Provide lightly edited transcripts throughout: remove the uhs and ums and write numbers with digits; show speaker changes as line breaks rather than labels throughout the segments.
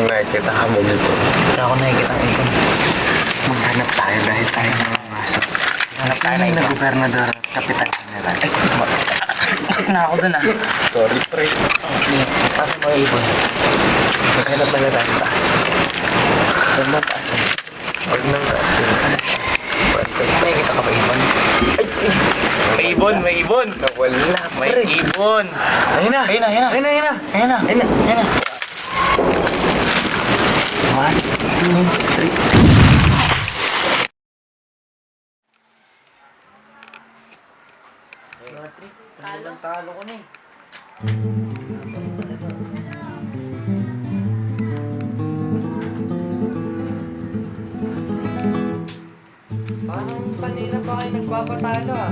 nakikita ka mo dito.
Wala ako nakikita ang ikon.
Maghanap tayo dahil tayo ng maso.
Hanap tayo na
na
ikon.
gobernador at kapitan general.
Ay, bakit na ako dun ah?
Sorry, pre.
Kasi mo ibon.
Maghanap na tayo taas.
Huwag mo taas.
Huwag nang taas.
Nakikita ka ba ibon? May ibon, may ibon!
Nawala,
May
pre.
ibon!
Ayun na!
Ayun na, ayun na!
Ayun na, ayun na!
Ayun na!
Ayun na!
Ayun na! 1, 2, 3. Talo ko na eh.
Parang kanina pa kayo nagpapatalo ah.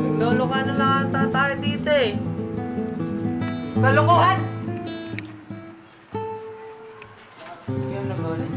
Naglolo ka na lang ata tayo dito eh. Kalokohan! Yung nag-ulit.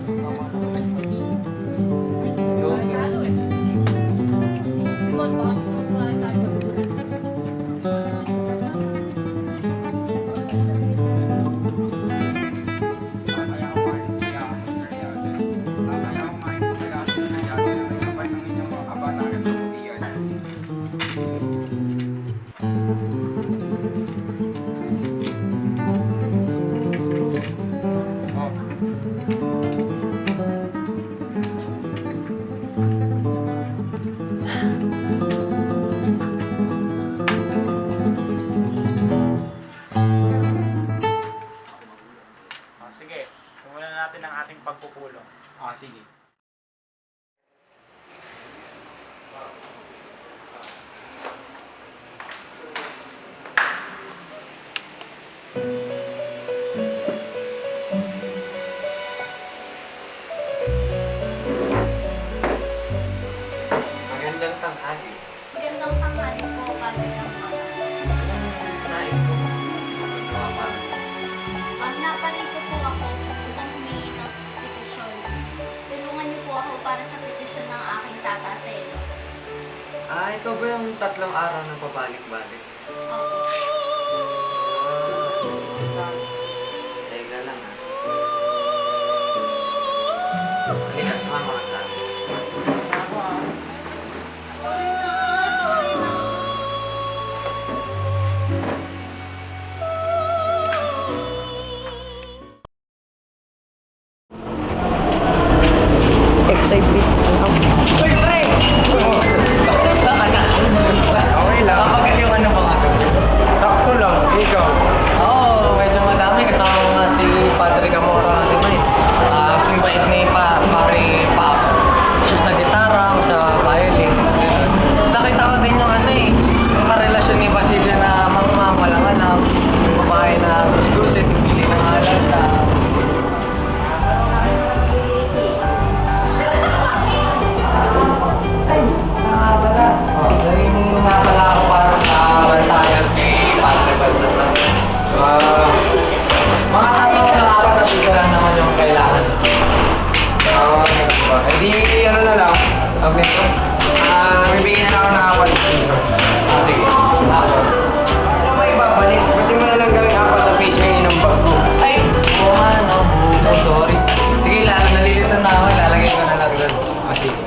Sige, simulan natin ang ating pagpupulong. Sige.
Magandang tanghali.
Magandang tanghali po, Pamilyang Mama.
Nais ko magawa para sa
Naparito po ako upang humingi ng petisyon. Tulungan niyo po ako para sa petisyon ng aking tata sa ilo.
ikaw ba yung 3 araw na pabalik-balik?
Opo.
Teka lang ha. Halika, sumama ka sa akin.
Ako ah.
Sorry na, sorry na.
Okay lang.
Kapag yung ano mga to?
Sakto lang. Ikaw.
Oo, medyo madami. Kasama ko nga si Padre Camora kasi man eh. Sing bait ni Pare Pap. Siya sa gitara, ako sa violin. Ganun. Tapos nakita ko din yung ano eh. Yung karelasyon ni Basilio na walang alam. Yung babae na gusit, pili ng halata. Nakakala. Naging nakakala ako para sa bantayan kay Padre Baltasar. Mga tatlong na apat na piso lang naman yung kailangan.
Hindi, ano na lang.
Okay, so,
Bibigyan na ako ng 4 piso.
sige.
Ano may babalik? Pwede mo na lang gawing 4 piso yung inom bag ko.
Ay, oo nga, no. So sorry. Sige, nalilitan na ako. Ilalagay ko na lang doon. Sige.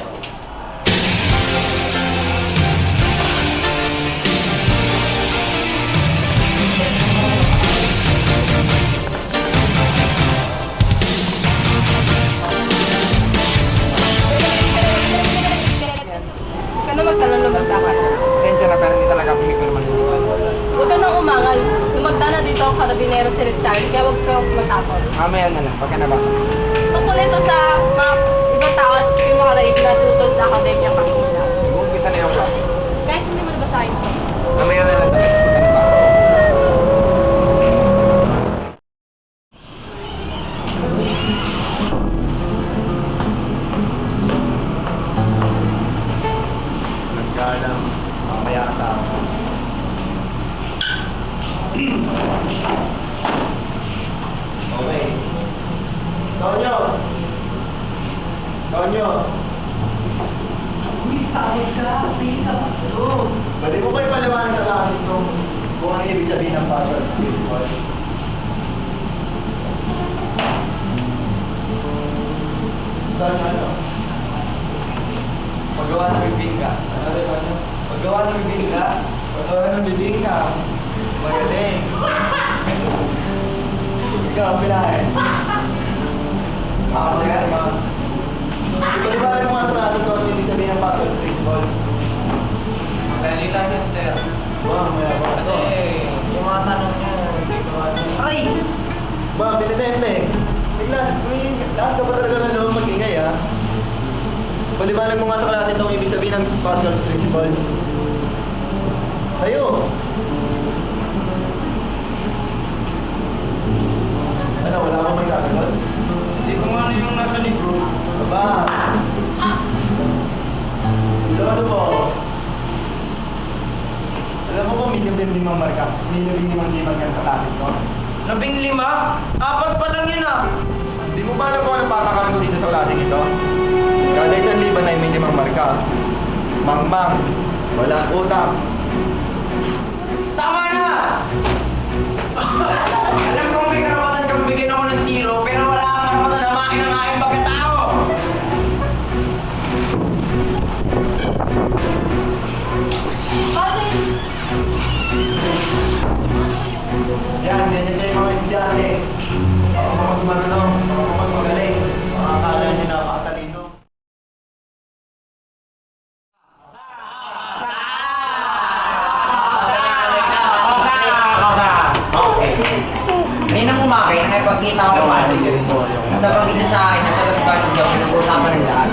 Huwag ka na magtanong na magtakas.
Pasensya na pero hindi talaga ako hipirman.
Huwag ka nang umangal. Lumagda na dito ang karabinero si Richard, kaya huwag ka matapon.
Mamaya na lang, pagka nabasa.
Tungkol ito sa mga ibang tao at yung mga raig na tutol sa akademya kanina.
Mag-umpisa na yung klase.
Kahit hindi mo nabasahin ito.
Mamaya na lang tayo, pagka nabasa. Nagkalang, mamaya na tao. Okay. Tonyo! Tonyo! Pwede mo kayo paliwanag sa lahat itong kung ano ibig sabihin ng puzzle. Paggawa ng bibingka.
Pagkawa ng bibingka. Magaling. Ikaw, pilahin. Ako nga, ma. Ipalibaran mo nga ito natin kung ano yung ibig sabihin ng password principle.
Dali lang yun, sir.
Wow, may ako.
Kasi yung mga tanong niya, hindi ko ano. Aray!
Ba, pinitente. Bigla, lahat ka pa talaga ng loob mag-ingay, ha? Palibaran mo nga ito natin itong ibig sabihin ng password principle. Tayo. Ano, wala akong may kasunod?
Hindi ko nga ano yung nasa libro.
Aba! Ano po? Alam mo ba, may 15 marka? May 15 marka sa topic ko?
15? Apat pa lang yun ah.
Hindi mo ba alam kung anong patakaran ko dito sa klaseng ito? Kada 1,000 ay may 5 marka. Mangmang, walang utak.
Tama na! Alam ko may karapatan kang bigyan ako ng zero, pero wala kang karapatan na makin ang aking pagkatao!
Yan, ganyan kayo mga estudyante. Ako magmanong, ako magmagaling. Makakala niyo napakatalino.
Okay. Kanina umakin, nakipagkita ako ng mga Natabang kita sa akin, nasa Lasbanog daw, nag-uusapan ng lahat.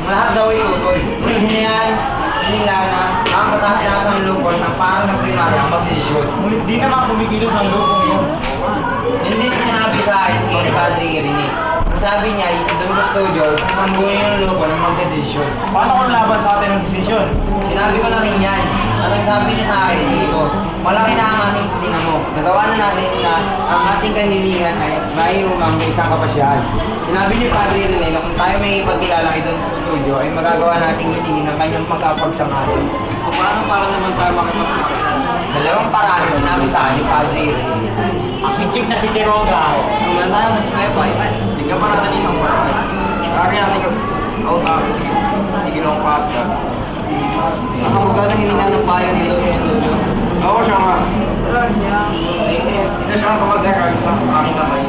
Lahat daw ay tutoy. Ngunit hindi yan, nila na ang mataas na sa lupon ng parang ng primarya ang magdesisyon.
Ngunit di naman kumikilos ang lupong yun.
Hindi na sinabi sa akin kung ni Padre Irinig. Ang sabi niya, sa doon sa studio, sasambuhin yung lupon ng magdesisyon.
Paano kung laban sa atin ang desisyon?
Sinabi ko na rin yan. At ang sabi niya sa akin, dito, malaki na ang ating tingnan mo. Nagawa na natin na ang ating kahilingan ay may umang may isang kapasyahan. Sinabi ni Padre Rene na kung tayo may ipagkilala doon sa studio ay magagawa nating hilingin ang kanyang magkapagsamahan.
Kung paano para naman tayo makipagkilala?
Dalawang paraan na sinabi sa akin ni Padre Rene.
Ang pitchik na si Tiroga.
Kung wala tayo mas pepay, tignan pa natin isang paraan. Kaya natin kausapin si Ginong Pastor. Ang abogado hininga ng bayan nito sa studio. Ako siya nga. Ito siya ang kapag-aral sa aking kamay.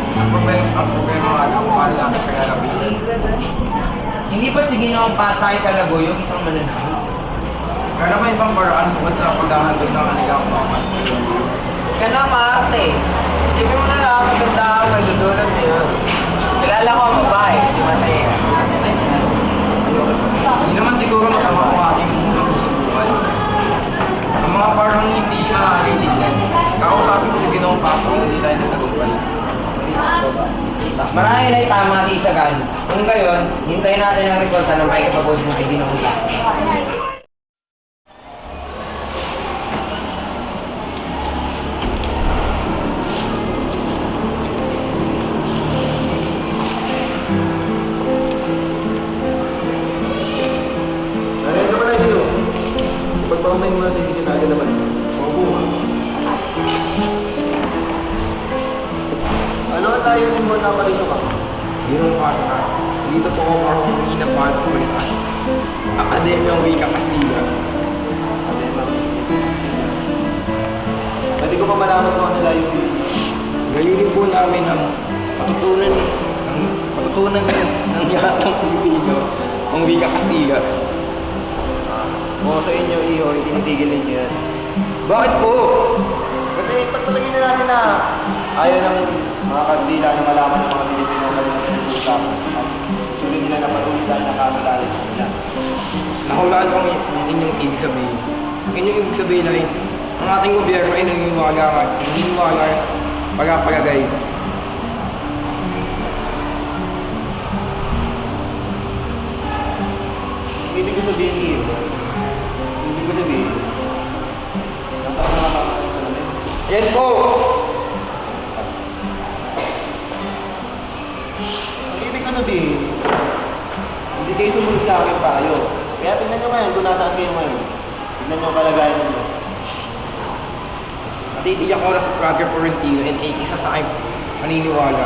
Ang problema nga lang kung paano namin siya lalapitan. Hindi ba sige na ang patay talago yung isang mananay? Kaya may ibang paraan bukod sa paghahandog ng kanilang mga. Kaya na maarte. Isipin mo na lang ang ganda ang nagdudulot niya. Kilala ko ang babae, si Matea. Hindi naman siguro masama kung ating susubukan. Ang mga parang hindi maaaring tignan. Kakausapin ko si Ginoong Paso, hindi tayo nagtagumpay. Marami na itama si Isagan. Kung gayon, hintayin natin ang resulta ng pakikapagod ng kay Ginoong Paso.
Narito pala iyo. Pagpamay mo natin hindi natin naman. Mabuha. Ano ang tayo mo na palito ka?
Ginoong Paso ka. Dito po ako para humingi ng paano po sa Akademyang Wika Kastila.
Pwede ko pa malaman kung ano tayo yung
Gayunin po namin ang patutunan ng yahatang Pilipino, ang Wika Kastila.
Kung sa inyo, iyo, itinitigil ninyo yan.
Bakit po?
Kasi pagpalagay na natin na ayaw ng mga kagdila na malaman ng mga Pilipino ang kalimutan ng usapan. At sulit nila na patulitan na kakilala sa nila.
Nahulaan ko ang inyong ibig sabihin. Ang inyong ibig sabihin ay ang ating gobyerno ay naniniwala sa pagpapagagay.
Ibig ko sabihin iyo. Ibig ko sabihin, nataon na makakasal sa namin.
Yes po!
Ang ibig ko sabihin, hindi kayo sumunod sa aking payo. Kaya tingnan nyo ngayon kung nasaan kayo ngayon. Tingnan nyo ang kalagayan ninyo.
Natitiyak ko na sa Prager Florentino and AK sa aking paniniwala.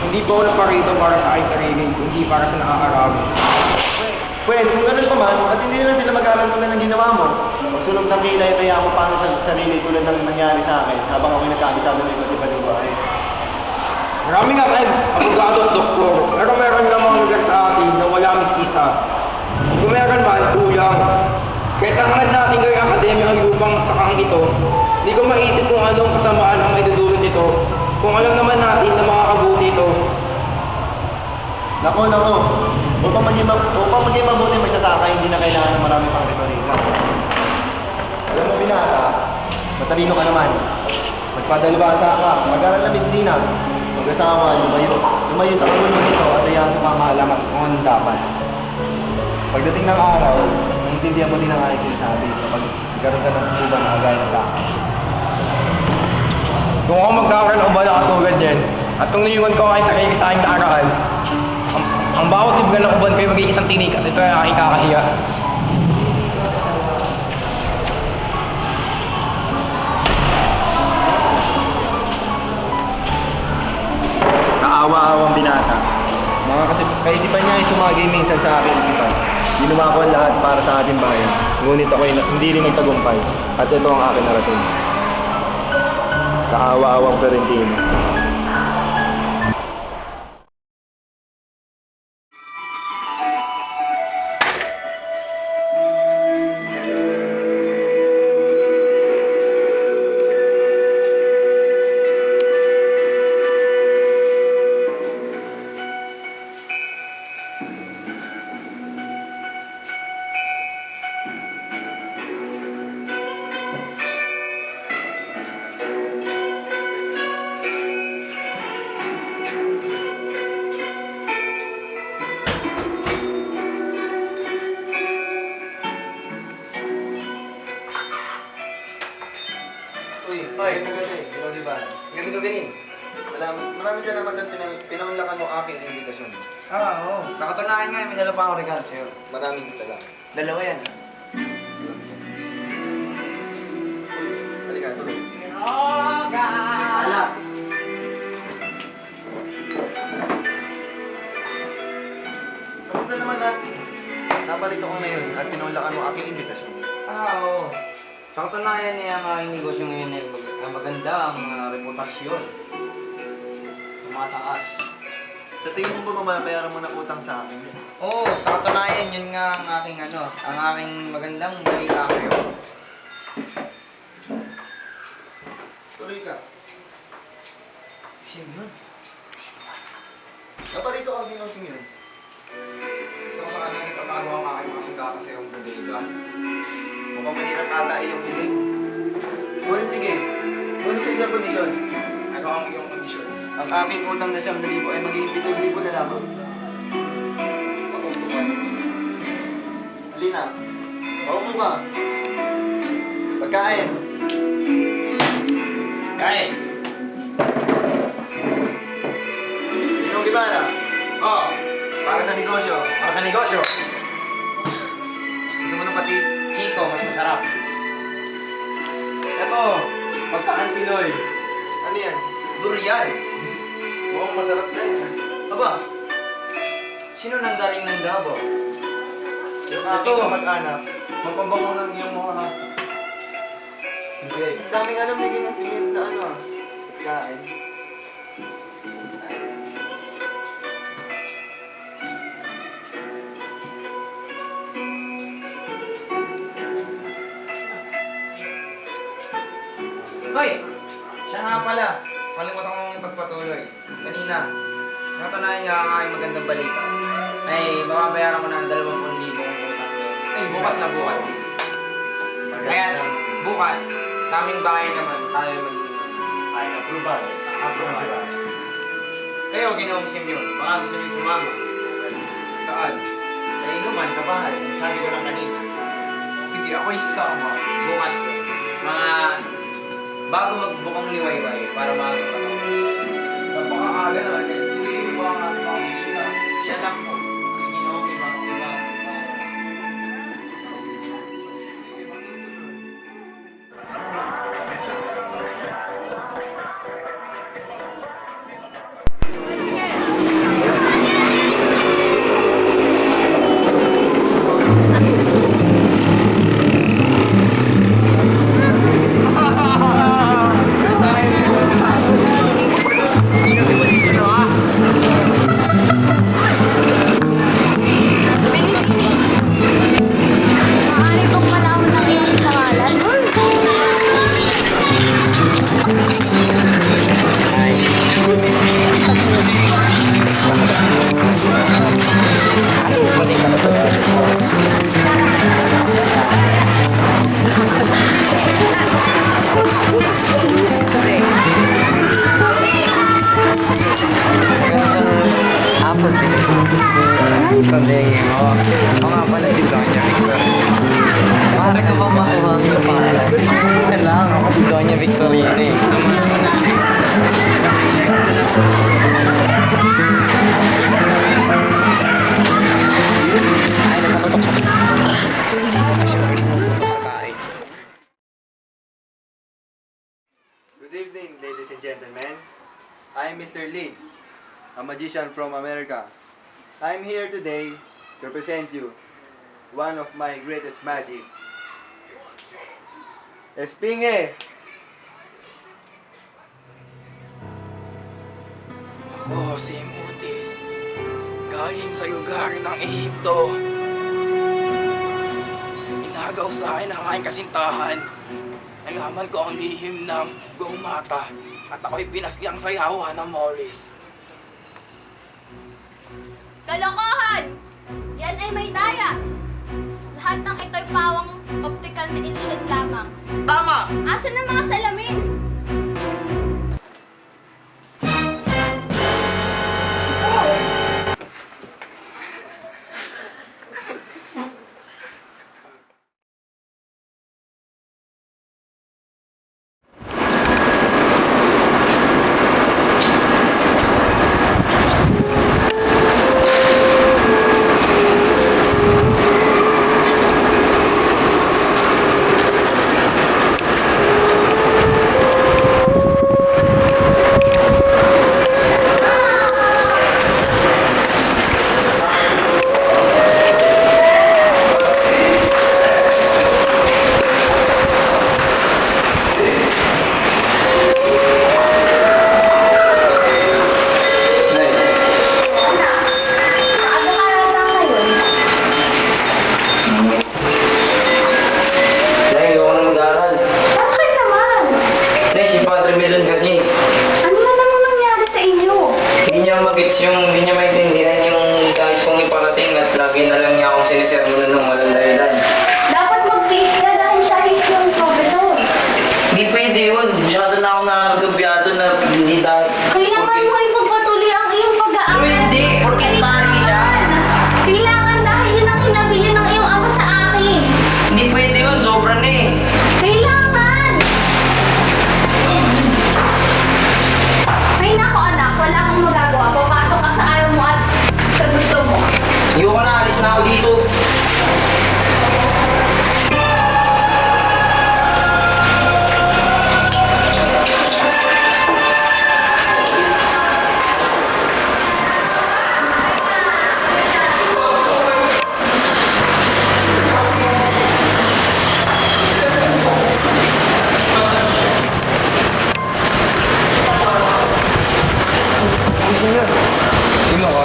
Hindi po ako naparito para sa aking sarili, kundi para sa nakakarami.
Pwede, kung ganun pa man, at hindi na sila mag-aaral tulad ng ginawa mo. Magsunog ng kilay, taya mo paano sa sarili tulad ng nangyari sa akin habang ako'y nagkakisama ng iba't ibang bahay.
Marami nga kayo, abogado at doktor. Pero meron namang lugar sa atin na wala miskisa. Kung meron man, kulang. Kahit hangad natin gawing akademya ang lupang sakang ito, hindi ko maisip kung anong kasamaan ang may dudulot ito. Kung alam naman natin na makakabuti ito.
Nako. Upang maging mabuti magsasaka, hindi na kailangan ng marami pang retorika. Alam mo, binata, matalino ka naman. Magpadalbasa ka, mag-aral na medisina. Mag-asawa, lumayo. Lumayo sa ulo nito at ayahan sa pamahalaman kung anong dapat. Pagdating ng araw, naiintindihan mo din ang aking sinasabi kapag nagkaroon ka ng susuban na kagaya ng tao.
Kung ako magkakaroon o bala katulad yan, at kung naiwan ko kayo sa aking nakaraan, ang bawat ibgan ng uban kayo magiging isang tinig at ito ay aking kakahiya.
Kaawa-awang binata. Kaisipan niya ay sumagi minsan sa aking isipan. Ginawa ko ang lahat para sa ating bayan. Ngunit ako'y hindi rin nagtagumpay. At ito ang aking narating. Kaawa-awang Perentino. Uy, magandang gabi. Ginong Ivan.
Gabi gabi rin.
Maraming salamat at pinaunlakan mo aking invitasyon.
Oo. Sa katunayan nga, may dala pa akong regalo sa'yo.
Maraming salamat.
Dalawa yan.
Uy, halika, tuloy. Ala! Kamusta naman natin? Naparito ko ngayon at pinaunlakan mo aking invitasyon.
Oo. Sa katunayan niya ang aking negosyo ngayon ay magandang reputasyon. Tumataas.
Sa tingin mo ba mabayaran mo na utang sa akin?
Oo, sa katunayan yun nga ang aking magandang balita kayo.
Tuloy ka.
Sino yun?
Naparito ka ginosing yun.
Gusto ko sa kanyang itatago ang aking mga sundata sa iyong bodega.
Mukhang mahirap ata iyong hiling. Ngunit sige. Ngunit sa isang kondisyon.
Ano ang iyong kondisyon?
Ang aking utang na 100,000 ay magiging 7,000 na lamang.
Matutukan.
Halina. Maupo ka. Pagkain.
Kain!
Ginong Ibarra.
Oo,
Para sa negosyo.
para sa negosyo.
Gusto mo ng patis?
Chico, mas masarap. Ito, pagkaan Pinoy.
Ano yan?
Durian.
Mukhang masarap na yan.
Aba, sino nang galing ng Davao?
Yung aking
Ito.
kamag-anak.
Magpabango ng iyong mga... Hindi.
Ang daming alam na ginong singin sa ano ah. Pagkain.
Hoy! Siya nga pala. Kalimutan kong ipagpatuloy. Kanina, nakatunayan niya ang aking magandang balita. Ay, mababayaran ko na ang 20,000 kong utang sa'yo. Ay, bukas na bukas dito. Kaya, bukas, sa aming bahay naman, tayo mag-inom.
Ay, approval.
Approval. Kayo, Ginoong Simeon, baka gusto niyo sumama. Saan? Sa inuman, sa bahay. Sabi ko lang kanina. Sige, ako'y sasama. Bukas yun. Mga bago magbukang liwayway para makakatawa. Napakaaga naman eh. Sino ba ang ating mga bisita? Siya lang po. Si Ginoong iba. Apple din. Ay, palengke mo. Ako nga pala si Doña Victorina. Pare ka ba makuha ang pangalan? Ako lang, ako si Doña Victorina eh. Ay, nasa tutok sa
Good evening, ladies and gentlemen. I'm Mr. Leeds, a magician from America. I'm here today to present you one of my greatest magic. Espinge!
Ako si Mutis, galing sa lugar ng Ehipto. Inagaw sa akin ang aking kasintahan. Nalaman ko ang lihim ng Gomata at ako'y pinaslang sa yawa ng Morris.
Kalokohan! Yan ay may daya. Lahat ng ito'y pawang optical na ilusyon lamang.
Tama!
Asan ang mga salamin?
Nay, ayoko na mag-aaral.
Bakit naman?
Nay, si Padre Melon kasi,
Ano na namang nangyari sa inyo?
hindi niya mag-gets hindi niya maintindihan yung guys kong iparating at lagi na lang niya akong sinisermonan ng walang dahilan.
Dapat mag-tiis ka dahil siya yung professor.
Hindi pwede yun. Masyado na ako nakagabyado na hindi dahil.
Kailangan mo ipagpatuloy ang iyong pag-aaral.
Hindi, porket pari siya.
Kailangan dahil yun ang hinabili ng iyong ama sa akin.
Hindi pwede yun. Sobra na eh.
Kailangan! Ay nako anak, wala akong magagawa. Papasok ka sa ayaw mo at sa gusto mo.
Ayoko na. Alis na ako dito. Sino ka?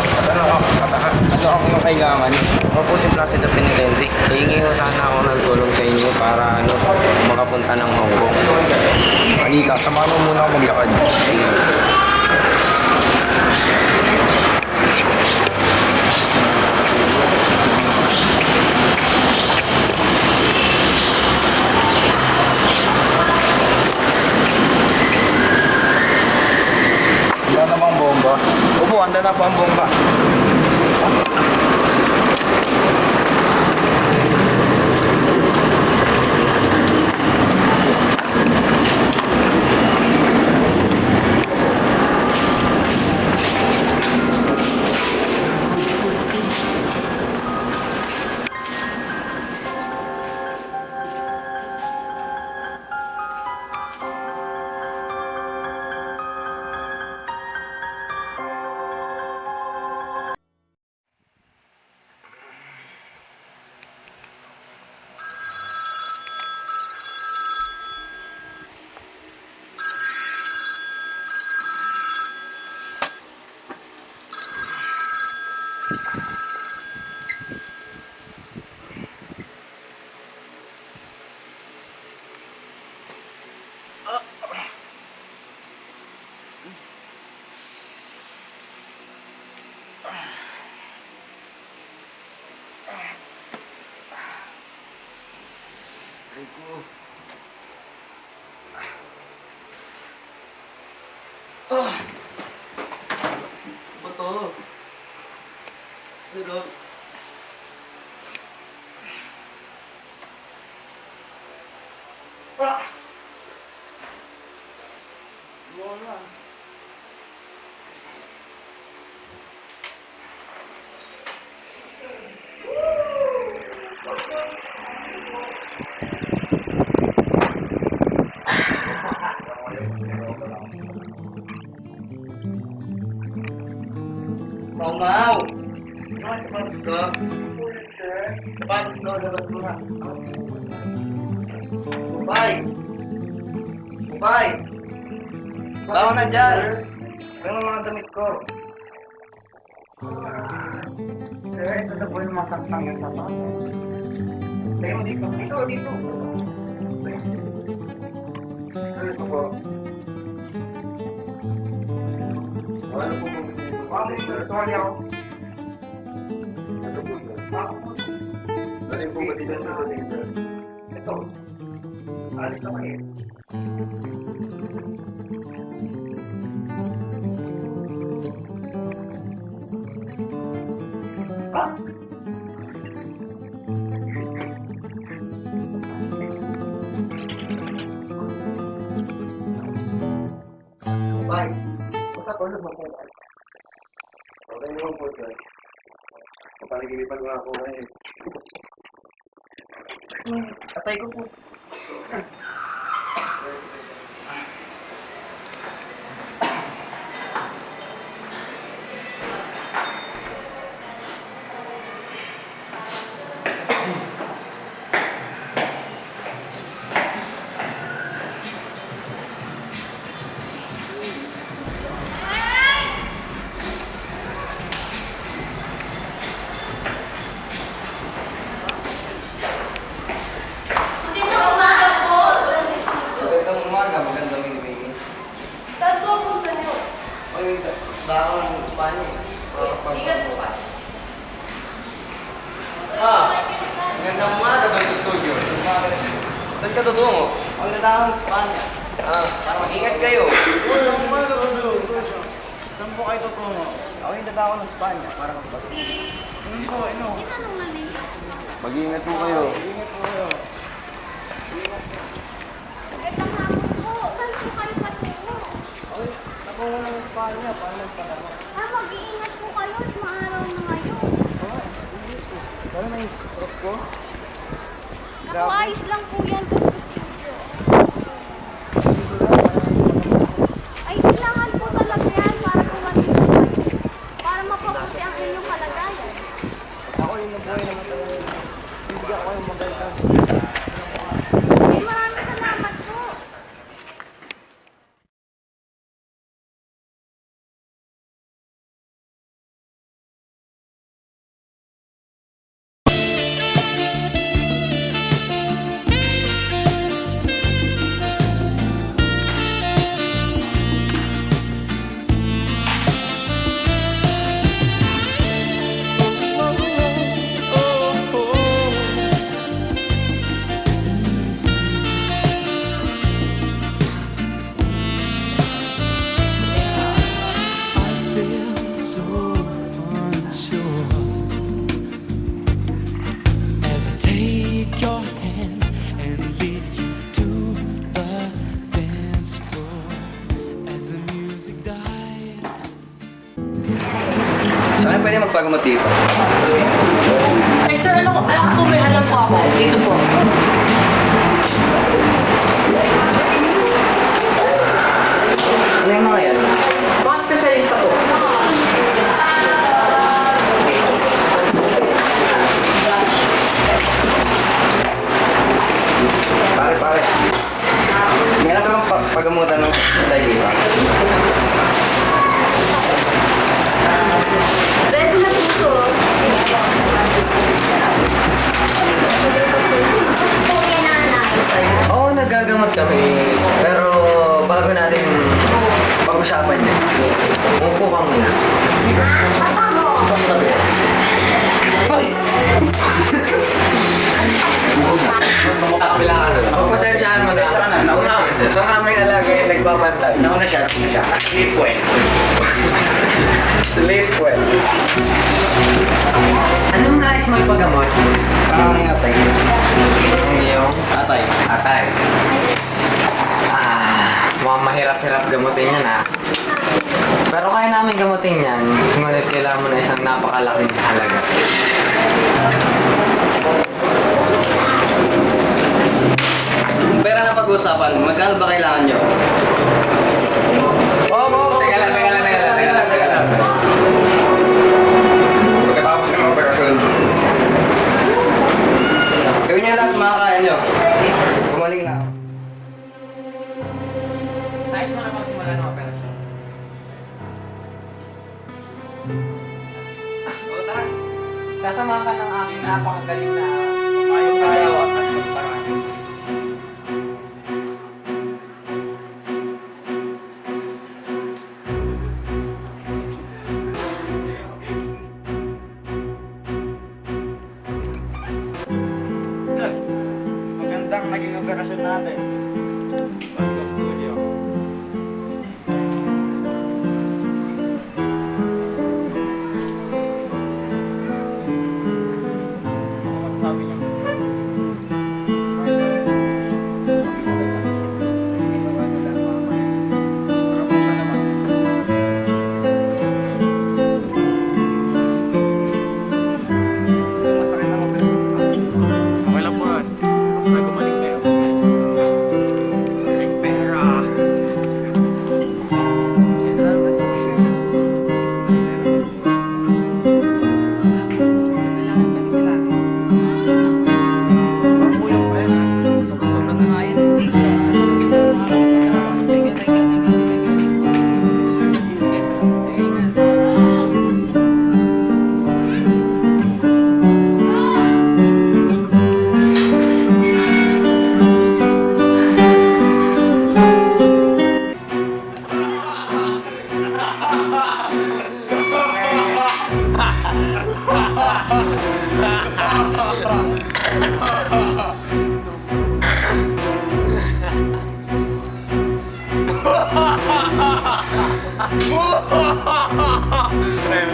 Ano ako yung kailangan? Ako po si Placido Pinelendi. Hihingi ko sana ako ng tulong sa inyo para makapunta ng Hong Kong. Halika, samahan mo muna ako maglakad. Sige. Handa na bang bomba? Opo, handa na po ang bomba.
Ay ko.
Ba to? Pero... Ah! Wala. Mau. Mas bagus ko. Sir. Bagus ko dapat ko na. Bye. Bye. Bawa na dyan. Ano mga damit ko? Sir, ito na po yung masaksang yung sapat. Lagyan mo dito. Dito. Ito po. Ano po? Ito ako. Ano po ba dito? Ito. Alis na kayo. Bye. Basta tulog mo po. Okay naman po, sir. Papaligilipan ko ako ngayon. Atay ko po. Magandang umaga, magandang evening.
Saan po ang punta niyo?
Ay, dako ng Espanya.
Ingat po ka.
Magandang umaga, Bang Studio. Saan ka tutungo? Magandang ng Espanya. Ingat kayo.
Magandang umaga, Rodo. Saan po kayo tutungo?
Ako yung dadako ng Espanya para magpag...
Itanong namin.
Mag-iingat po kayo.
Magandang hapon po. Saan po kayo patungo?
Nakungo ng Espanya, paano nagpadako?
Mag-iingat po kayo at maaraw na ngayon.
Paano na yung stroke ko?
Nakaayos lang po yan doon sa studio. Ay, kailangan po talaga yan para gumaling po kayo. Para mapabuti ang inyong kalagayan.
Ako yung nabuhay naman talaga. Hindi ako yung maganda.
Ay, maraming salamat po.
Saan pwede magpagamot dito?
Ay, sir, alam po may alam po ako. Dito po.
Ano yung mga yan?
Mga specialista po.
Pare. Meron ka bang pagamutan ng diabetes?
Ready na po.
Oo, nagagamot kami. Pero bago natin pag-usapan yan, umupo ka muna. Basta ba? Hoy! Kapila ka doon. Pagpasensyahan mo na. Ang aming alaga yung nagbabantay.
Nauna siya. Sleep well.
Sleep well. Anong nais mo ipagamot? Ang atay. Ang iyong atay. Atay. Mukhang mahirap-hirap gamutin yan Pero kaya namin gamutin yan. Ngunit kailangan mo na isang napakalaking halaga.
Kung pera na pag-uusapan, magkano ba kailangan nyo?
Teka lang.
Pagkatapos ng operasyon,
Gawin nyo lahat makakaya nyo. Gumaling na ako.
Nais mo na magsimulan ng operasyon. O tara. Sasamahan ka ng aking napakagaling na tayo at pagparangan.
Magandang naging operasyon natin. Basta studio. Sabi niyo. Para po sa labas. Masakit ang operasyon. Okay lang po yan. Basta gumaling kayo. May pera. Pangulong pa yan. Sobra-sobra na nga yan.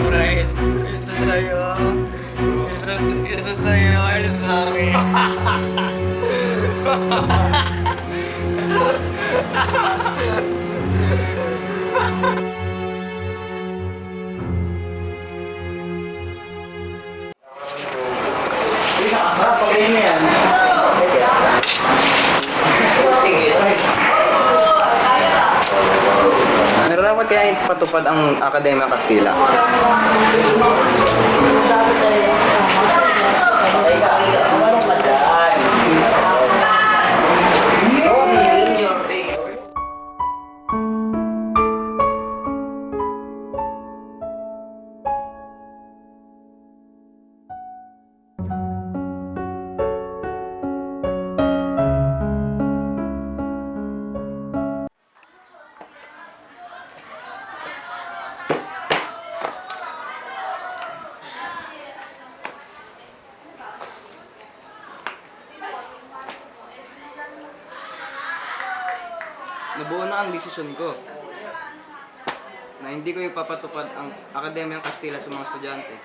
Pre, isa sa'yo. Isa sa'yo, isa sa'kin. Nakasarap pag yun yan.
Nararapat kaya patupad ang Akademya Kastila? Nabuo na ang desisyon ko na hindi ko ipapatupad ang Akademyang Kastila sa mga estudyante.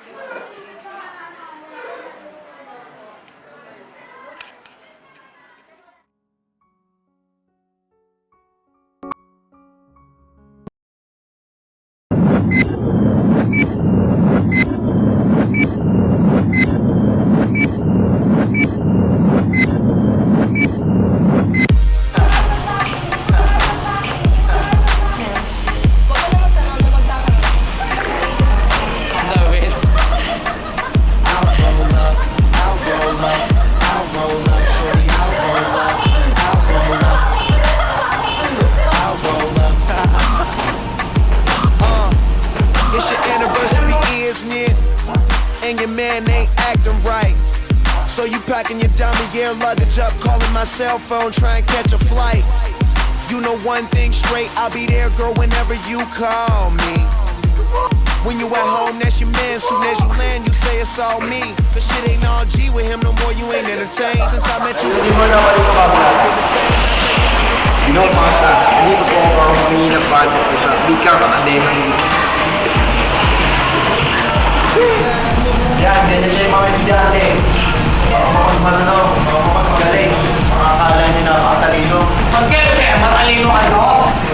and your man ain't acting right. So you packing your dummy gear luggage up, calling my cell phone, trying to catch a flight. You know one thing straight, I'll be there, girl, whenever you call me. When you at home, that's your man. Soon as you land, you say it's all me. Cause shit ain't all G with him no more, you ain't entertained. Since I met you,
Hindi mo naman ito kabila. Binopasa, hindi ko po ako humingi ng budget sa Bicam Academy. Ganyan din yung mga estudyante. Baka makapagmalano, baka makapagaling. Makakala niyo na makatalino.
Pagkaya, matalino ka, no? Si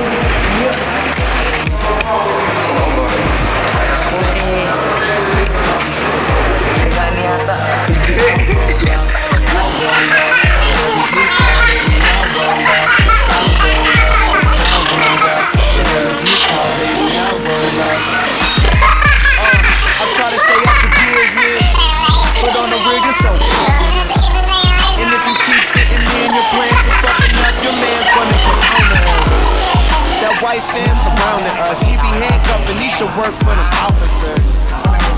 Gani yata.
I'm trying to stay up to business, but on the rig it's so. And if you keep fitting me in your plans to fucking up, your man's gonna get on the us. That white sand surrounding us, he be handcuffed and he should work for them officers.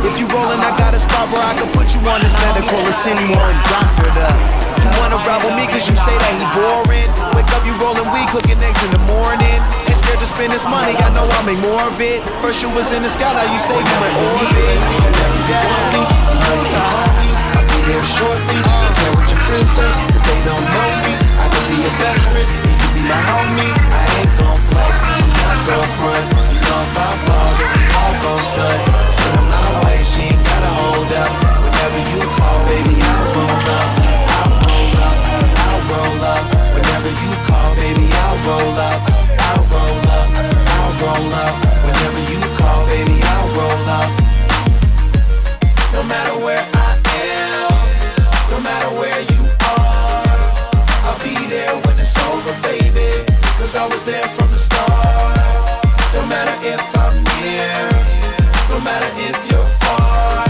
If you rollin', I got a spot where I can put you on this medical or send you on doctored up. You wanna ride with me cause you say that he boring. Wake up, you rollin' weed, cooking eggs in the morning. Ain't scared to spend this money, I know I'll make more of it. First you was in the sky, now you say you in orbit. Whenever you want me, you know you can call me. I'll be there shortly, don't care what your friends say, cause they don't know me. I could be your best friend, and you be my homie. I ain't gon' flex, I'm not gon' front. You know if I ball, then we all gon' stud. Send her my way, she ain't gotta hold up. Whenever you call, baby, I'll roll up. I'll roll up, I'll roll up. Whenever you call, baby, I'll roll up. I'll roll up, I'll roll up. Whenever you call, baby, I'll roll up. No matter where I am, no matter where you are, I'll be there when it's over, baby. Cause I was there from the start. No matter if I'm near, no matter if you're far,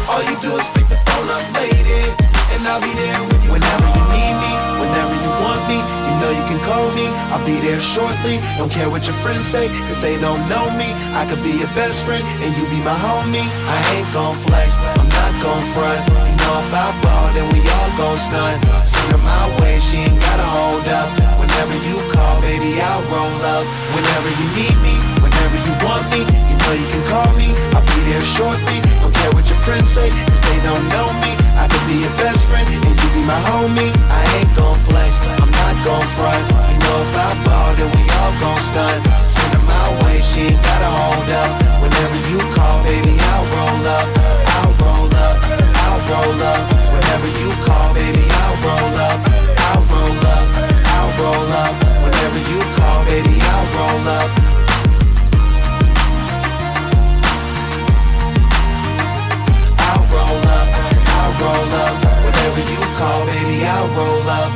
all you do is pick the phone up, lady, and I'll be there when you whenever you need me, whenever you want me, you know you can call me. I'll be there shortly, don't care what your friends say, cause they don't know me. I could be your best friend, and you be my homie. I ain't gon' flex, I'm not gon' front. You know if I ball, then we all gon' stunt. Send her my way, she ain't gotta hold up. Whenever you call, baby, I'll roll up. Whenever you need me, whenever you want me, you know you can call me. I'll be there shortly, don't care what your friends say, cause they don't know me. I could be your best friend, and you be my homie. I ain't gon' flex, I'm not gon' front. You know if I ball, then we all gon' stunt. Send her my way, she ain't gotta hold up. Whenever you call, baby, I'll roll up. I'll roll up, I'll roll up. Whenever you call, baby, I'll roll up. I'll roll up, I'll roll up. Whenever you call, baby, I'll roll up. I'll roll up, I'll roll up. Whenever you call, baby, I'll roll up.